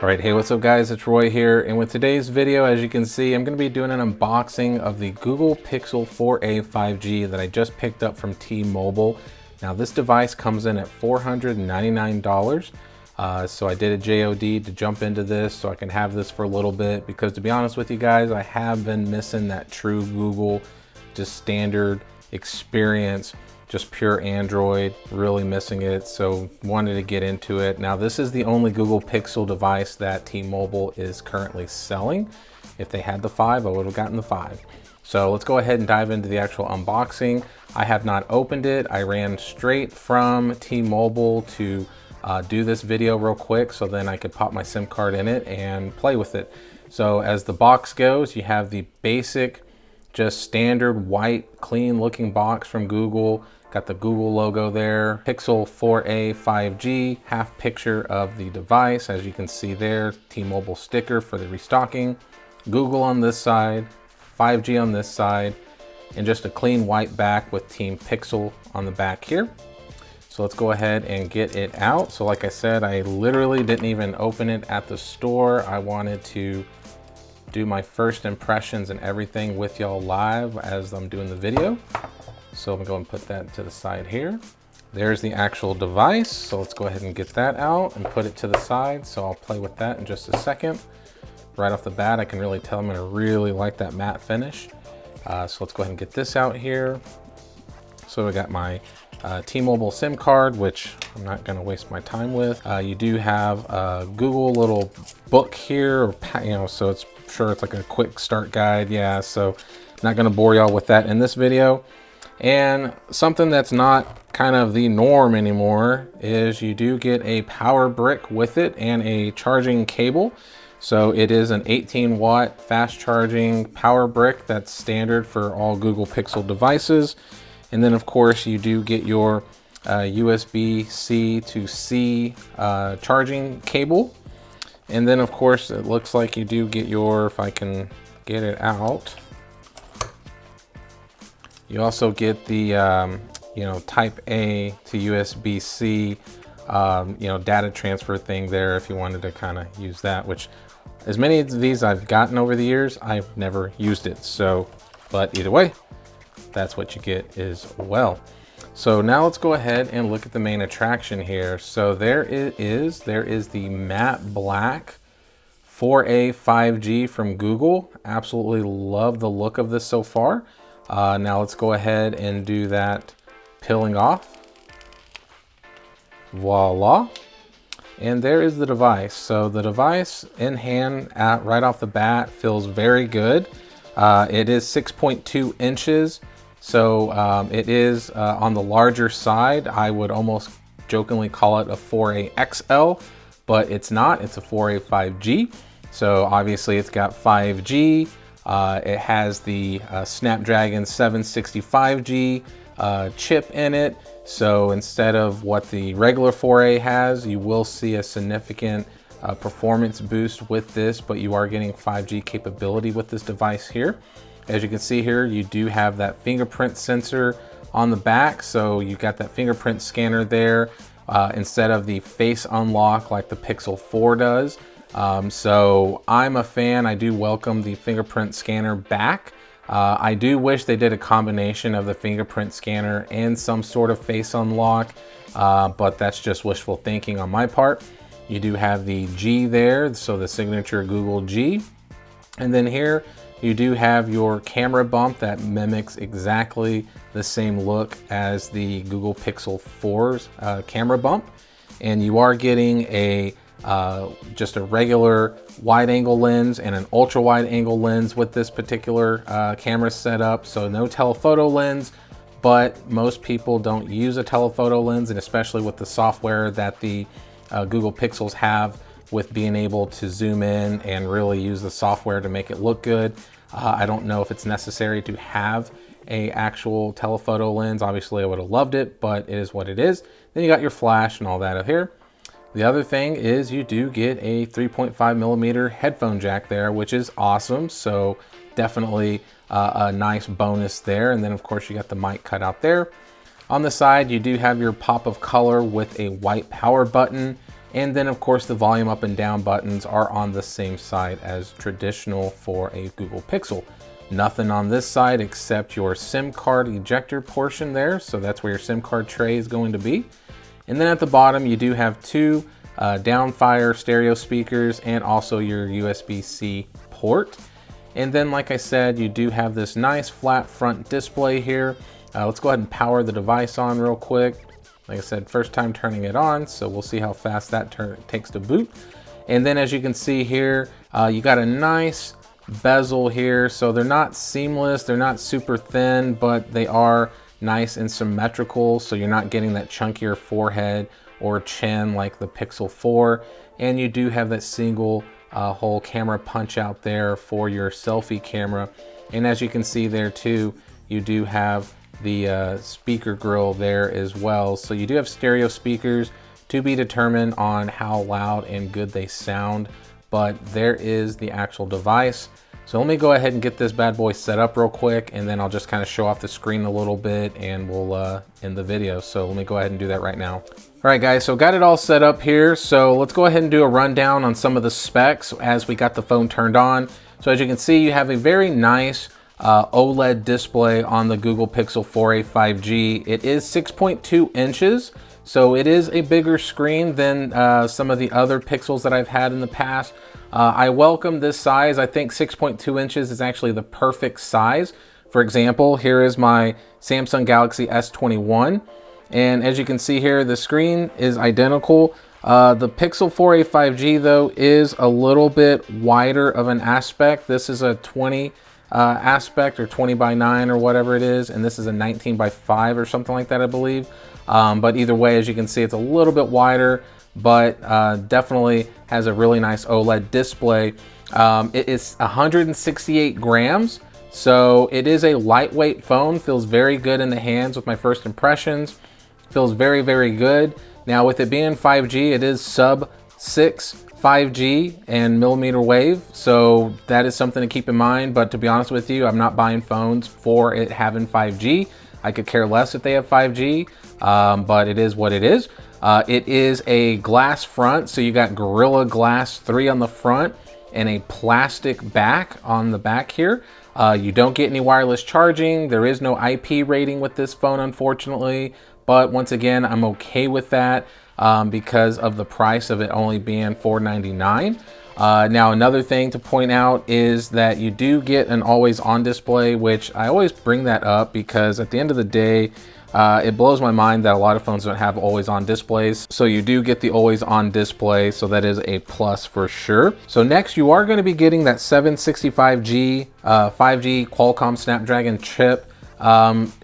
All right, hey, what's up guys? It's Roy here, and with today's video, as you can see, I'm going to be doing an unboxing of the Google Pixel 4a 5G that I just picked up from T-Mobile. Now this device comes in at $499, so I did a JOD to jump into this so I can have this for a little bit, because to be honest with you guys, I have been missing that true Google, just standard experience, just pure Android, really missing it, so wanted to get into it. Now this is the only Google Pixel device that T-Mobile is currently selling. If they had the 5, I would have gotten the 5. So let's go ahead and dive into the actual unboxing. I have not opened it. I ran straight from T-Mobile to do this video real quick so then I could pop my SIM card in it and play with it. So as the box goes, you have the basic, just standard white, clean looking box from Google. Got the Google logo there, Pixel 4a 5G, half picture of the device, as you can see there, T-Mobile sticker for the restocking, Google on this side, 5G on this side, and just a clean white back with Team Pixel on the back here. So let's go ahead and get it out. So like I said, I literally didn't even open it at the store. I wanted to do my first impressions and everything with y'all live as I'm doing the video. So I'm gonna go and put that to the side here. There's the actual device. So let's go ahead and get that out and put it to the side. So I'll play with that in just a second. Right off the bat, I can really tell I'm gonna really like that matte finish. So let's go ahead and get this out here. So I got my T-Mobile SIM card, which I'm not gonna waste my time with. You do have a Google little book here, so it's sure it's like a quick start guide. Yeah, so not gonna bore y'all with that in this video. And something that's not kind of the norm anymore is you do get a power brick with it and a charging cable. So it is an 18-watt fast charging power brick that's standard for all Google Pixel devices. And then of course you do get your USB-C to C charging cable. And then of course it looks like you do get your, if I can get it out, you also get the type A to USB-C data transfer thing there if you wanted to kind of use that, which as many of these I've gotten over the years, I've never used it. So, but either way, that's what you get as well. So now let's go ahead and look at the main attraction here. So there it is. There is the matte black 4a 5G from Google. Absolutely love the look of this so far. Now let's go ahead and do that peeling off. Voila. And there is the device. So the device in hand right off the bat feels very good. It is 6.2 inches. So it is on the larger side. I would almost jokingly call it a 4a XL, but it's not. It's a 4a 5G. So obviously it's got 5G. It has the Snapdragon 765G chip in it. So instead of what the regular 4A has, you will see a significant performance boost with this, but you are getting 5G capability with this device here. As you can see here, you do have that fingerprint sensor on the back. So you got that fingerprint scanner there instead of the face unlock like the Pixel 4 does. So I'm a fan. I do welcome the fingerprint scanner back. I do wish they did a combination of the fingerprint scanner and some sort of face unlock, but that's just wishful thinking on my part. You do have the G there, so the signature Google G. And then here you do have your camera bump that mimics exactly the same look as the Google Pixel 4's camera bump. And you are getting a just a regular wide angle lens and an ultra wide angle lens with this particular camera setup. So no telephoto lens, but most people don't use a telephoto lens, and especially with the software that the Google Pixels have with being able to zoom in and really use the software to make it look good. I don't know if it's necessary to have a actual telephoto lens. Obviously I would have loved it, but it is what it is. Then you got your flash and all that up here. The other thing is you do get a 3.5mm headphone jack there, which is awesome. So definitely a nice bonus there. And then of course you got the mic cut out there. On the side, you do have your pop of color with a white power button. And then of course the volume up and down buttons are on the same side as traditional for a Google Pixel. Nothing on this side except your SIM card ejector portion there. So that's where your SIM card tray is going to be. And then at the bottom, you do have two downfire stereo speakers and also your USB-C port. And then, like I said, you do have this nice flat front display here. Let's go ahead and power the device on real quick. Like I said, first time turning it on, so we'll see how fast that takes to boot. And then as you can see here, you got a nice bezel here. So they're not seamless, they're not super thin, but they are nice and symmetrical. So you're not getting that chunkier forehead or chin like the Pixel 4. And you do have that single hole camera punch out there for your selfie camera. And as you can see there too, you do have the speaker grill there as well. So you do have stereo speakers, to be determined on how loud and good they sound, but there is the actual device. So let me go ahead and get this bad boy set up real quick, and then I'll just kind of show off the screen a little bit and we'll end the video. So let me go ahead and do that right now. All right guys, so got it all set up here. So let's go ahead and do a rundown on some of the specs as we got the phone turned on. So as you can see, you have a very nice OLED display on the Google Pixel 4a 5G. It is 6.2 inches, so it is a bigger screen than some of the other Pixels that I've had in the past. I welcome this size. I think 6.2 inches is actually the perfect size. For example, here is my Samsung Galaxy S21. And as you can see here, the screen is identical. The Pixel 4a 5G though is a little bit wider of an aspect. This is a 20 aspect, or 20 by 9 or whatever it is, and this is a 19 by 5 or something like that, I believe. But either way, as you can see, it's a little bit wider, but definitely has a really nice OLED display. It is 168 grams, so it is a lightweight phone. Feels very good in the hands with my first impressions. Feels very, very good. Now with it being 5G, it is sub 6 5G and millimeter wave, so that is something to keep in mind. But to be honest with you, I'm not buying phones for it having 5G. I could care less if they have 5G, but it is what it is. It is a glass front, so you got Gorilla Glass 3 on the front and a plastic back on the back here. You don't get any wireless charging. There is no IP rating with this phone, unfortunately, but once again, I'm okay with that. Because of the price of it only being $499. Now another thing to point out is that you do get an always on display, which I always bring that up because at the end of the day, it blows my mind that a lot of phones don't have always on displays. So you do get the always on display, so that is a plus for sure. So next you are going to be getting that 765G 5G Qualcomm Snapdragon chip.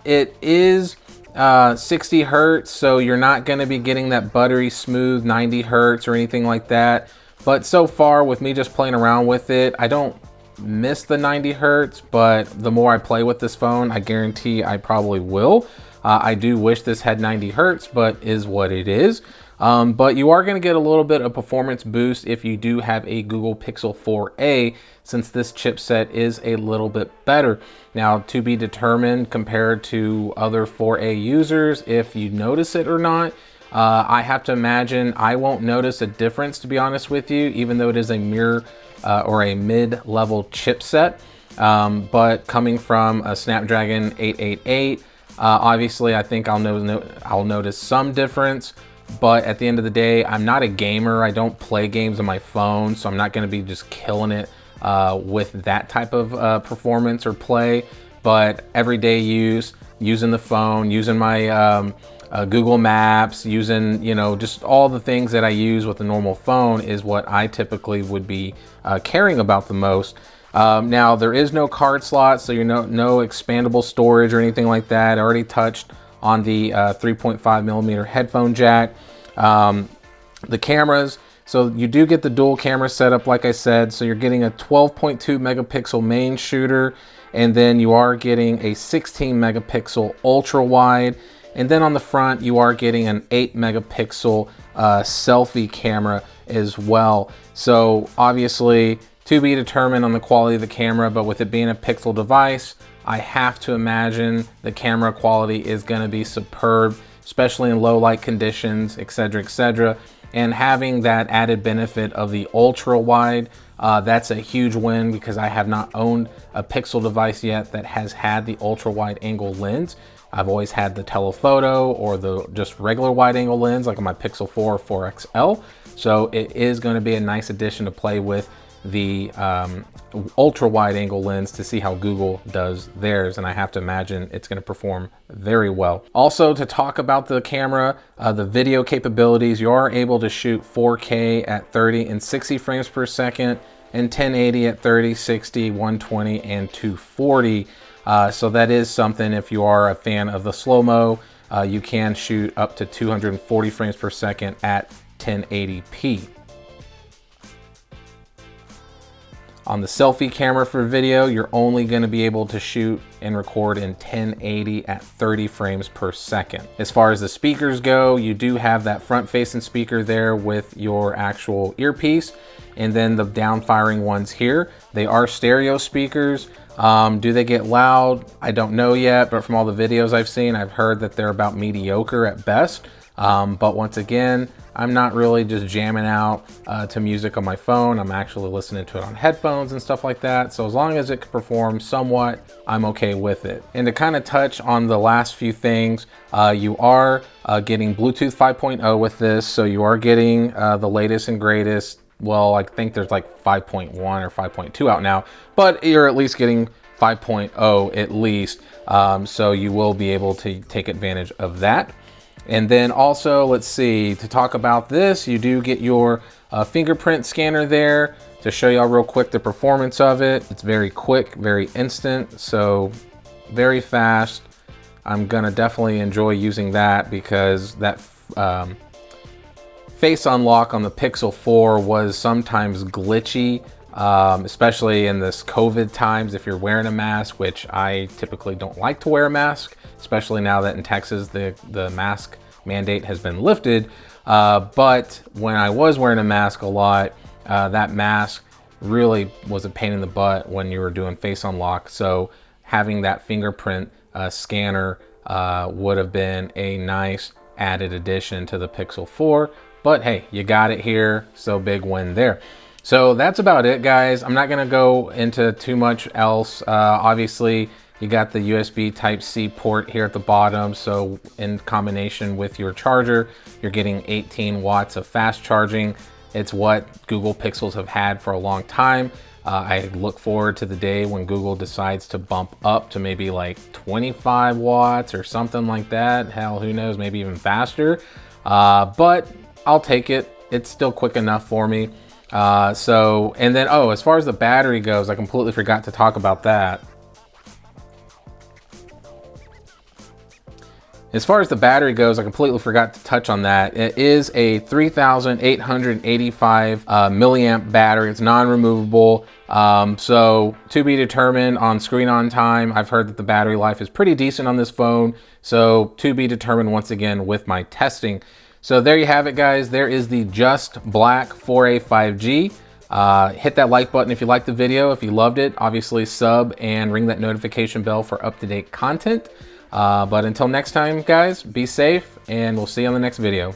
It is 60 hertz, so you're not going to be getting that buttery smooth 90 hertz or anything like that. But so far with me just playing around with it, I don't miss the 90 hertz, but the more I play with this phone, I guarantee I probably will. I do wish this had 90 hertz, but is what it is. But you are going to get a little bit of performance boost if you do have a Google Pixel 4a, since this chipset is a little bit better. Now, to be determined compared to other 4a users, if you notice it or not. I have to imagine I won't notice a difference, to be honest with you, even though it is a mirror or a mid-level chipset. But coming from a Snapdragon 888, obviously I think I'll notice some difference. But at the end of the day, I'm not a gamer. I don't play games on my phone, so I'm not going to be just killing it with that type of performance or play. But everyday use, using the phone, using my Google Maps, using, you know, just all the things that I use with a normal phone is what I typically would be caring about the most. Now, there is no card slot, so no expandable storage or anything like that. I already touched on the 3.5 millimeter headphone jack. The cameras, so you do get the dual camera setup, like I said. So you're getting a 12.2 megapixel main shooter, and then you are getting a 16 megapixel ultra wide. And then on the front, you are getting an 8 megapixel selfie camera as well. So obviously, to be determined on the quality of the camera, but with it being a Pixel device, I have to imagine the camera quality is going to be superb, especially in low light conditions, etc., etc. And having that added benefit of the ultra wide, that's a huge win because I have not owned a Pixel device yet that has had the ultra wide angle lens. I've always had the telephoto or the just regular wide angle lens like on my Pixel 4 or 4 XL. So it is going to be a nice addition to play with the ultra wide angle lens to see how Google does theirs, and I have to imagine it's going to perform very well. Also, to talk about the camera, the video capabilities, you are able to shoot 4K at 30 and 60 frames per second and 1080 at 30, 60, 120, and 240. So that is something, if you are a fan of the slow-mo, you can shoot up to 240 frames per second at 1080p. On the selfie camera for video, you're only going to be able to shoot and record in 1080 at 30 frames per second. As far as the speakers go, you do have that front-facing speaker there with your actual earpiece, and then the down-firing ones here. They are stereo speakers. Do they get loud? I don't know yet, but from all the videos I've seen, I've heard that they're about mediocre at best. But once again, I'm not really just jamming out to music on my phone. I'm actually listening to it on headphones and stuff like that. So as long as it can perform somewhat, I'm okay with it. And to kind of touch on the last few things, you are getting Bluetooth 5.0 with this. So you are getting the latest and greatest. Well, I think there's like 5.1 or 5.2 out now, but you're at least getting 5.0 at least. So you will be able to take advantage of that. And then also, let's see, to talk about this, you do get your fingerprint scanner there to show y'all real quick the performance of it. It's very quick, very instant, so very fast. I'm gonna definitely enjoy using that because that face unlock on the Pixel 4 was sometimes glitchy, especially in this COVID times if you're wearing a mask, which I typically don't like to wear a mask, especially now that in Texas the mask mandate has been lifted. But when I was wearing a mask a lot, that mask really was a pain in the butt when you were doing face unlock. So having that fingerprint scanner would have been a nice added addition to the Pixel 4. But hey, you got it here, so big win there. So that's about it, guys. I'm not gonna go into too much else. Obviously, you got the USB Type-C port here at the bottom. So in combination with your charger, you're getting 18 watts of fast charging. It's what Google Pixels have had for a long time. I look forward to the day when Google decides to bump up to maybe like 25 watts or something like that. Hell, who knows, maybe even faster. But I'll take it. It's still quick enough for me. And then, as far as the battery goes, I completely forgot to talk about that. As far as the battery goes, I completely forgot to touch on that. It is a 3,885 milliamp battery. It's non-removable. So to be determined on screen on time. I've heard that the battery life is pretty decent on this phone. So to be determined once again with my testing. So there you have it, guys. There is the Just Black 4A 5G. Hit that like button if you liked the video. If you loved it, obviously sub and ring that notification bell for up-to-date content. But until next time, guys, be safe, and we'll see you on the next video.